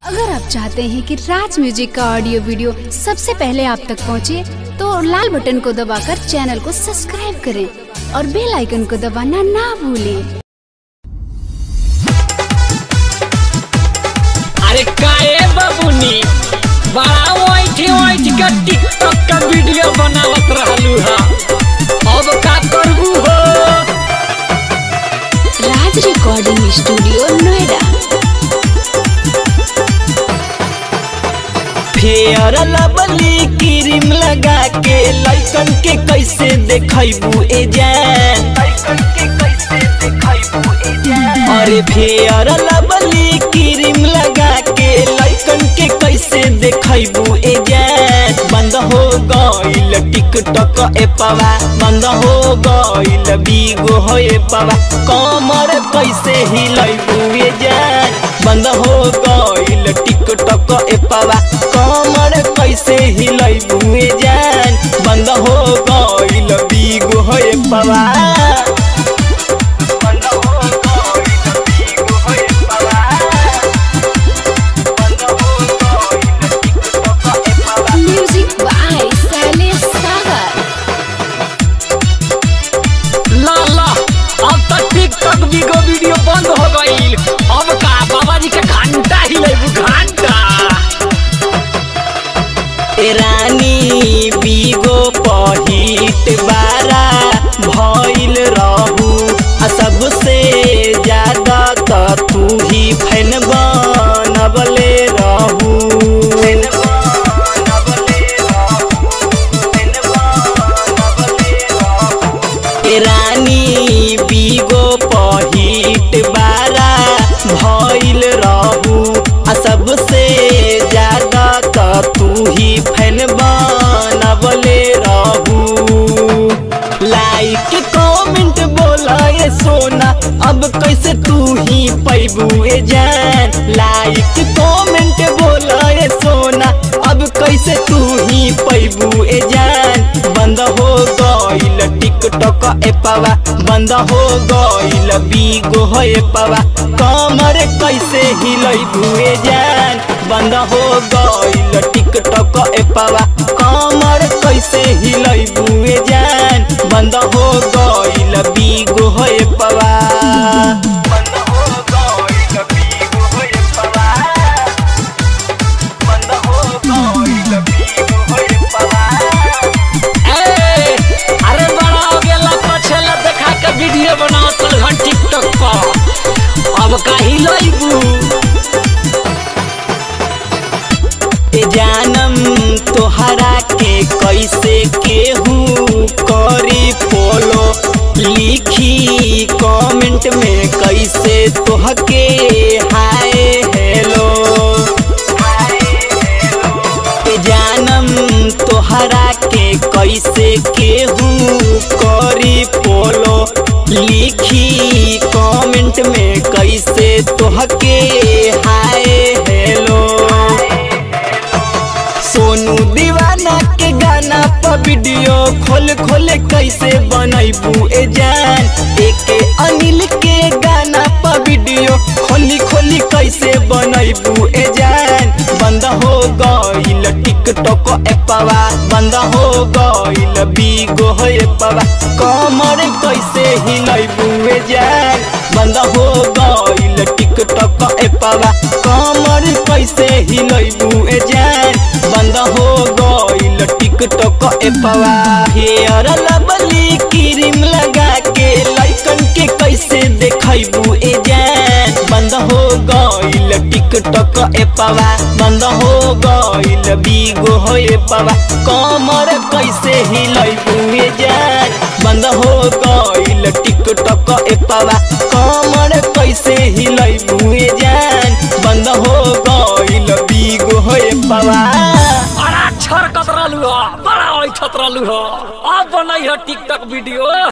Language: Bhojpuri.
अगर आप चाहते हैं कि राज म्यूजिक का ऑडियो वीडियो सबसे पहले आप तक पहुंचे, तो लाल बटन को दबाकर चैनल को सब्सक्राइब करें और बेल आइकन को दबाना ना भूलें। अरे काहे बाबूनी बड़ा ओइठी का टिकटॉक का वीडियो बनावत रहलू हा, अब का करबू हो? Raj recording studio Noida. Fair lovely cream लगा के लइकन के कैसे देखैबू ए जान? अरे फेयर लवली क्रीम लगा के लइकन के कैसे देखैबू ए जान? बंद हो गइल टिकटॉक एपवा, बंद हो गइल बिगो हो एपवा, कमर कैसे हिलैबू ए जान? बंद हो गइल टिकटॉक एपवा, कमर कैसे हिलैबू ए जान? बंद हो गइल बिगो हो एपवा। म्यूजिक बाय शैलेश सागर। ला अब तक टिकटॉक बिगो वीडियो बंद हो गइल, अब का बाबा जी का घंटा हिलैबू घंटा। ए रानी बिगो पहिट बारा भइल रहू, सबसे ज्यादा त तू ही फैन बनबले रहू। ए रानी बिगो पहिट बारा भइल रहू, सबसे ज्यादा त तू ही फैन बनबले रहू। लाइक कमेंट बोला ये सोना, अब कैसे तू ही पैबू ए जान? लाइक कमेंट बोला ये सोना, अब कैसे तू ही पैबू ए जान? बंद हो गइल टिकटॉक एपवा, बंद हो गइल बिगो हो एपवा, कमर कैसे हिलैबू ए जान? बंद हो गइल टिकटॉक एपवा, कमर कैसे हिलैबू ए जान? बंद हो गइल बिगो हो एपवा। अरे बड़ा हो गेला पछला देखा के वीडियो बनाओ चल घन टिकटॉक पर, अब का हिलैबू ए जानम? तोहरा के कैसे केहू करी फॉलो, लिखी कमेंट में कैसे तोहके हाय हेलो। ए जानम तोहरा के कैसे केहू करी फॉलो, लिखी कमेंट में कैसे तोहके हाय हेलो। सोनू दीवाना के गाना पर वीडियो खोल खोल कैसे बनैबू ए जान? एके अनिल के गाना पर वीडियो खोली खोली कैसे बनैबू ए जान? बंद हो गइल टिकटॉक एपवा, बंद हो गइल बिगो हो एपवा, कमर कैसे हिलैबू ए जान? बंद हो गइल टिकटॉक एपवा, कमर कैसे हिलैबू ए जान? बंद हो गइल टिकटॉक एपवा। फेयर लवली क्रीम लगा के लइकन के कैसे देखैबू ए जान? बंद हो गइल टिकटॉक एपवा, बंद हो गइल बिगो हो एपवा, कमर कैसे हिलैबू ए जान? बंद हो गइल टिकटॉक एपवा, कमर कैसे हिलैबू ए जान? बंद हो गइल बिगो हो एपवा। बड़ा छरकत रहलू हो, बड़ा ओइठत रहलू हो, अब बनाई हो टिकटॉक वीडियो।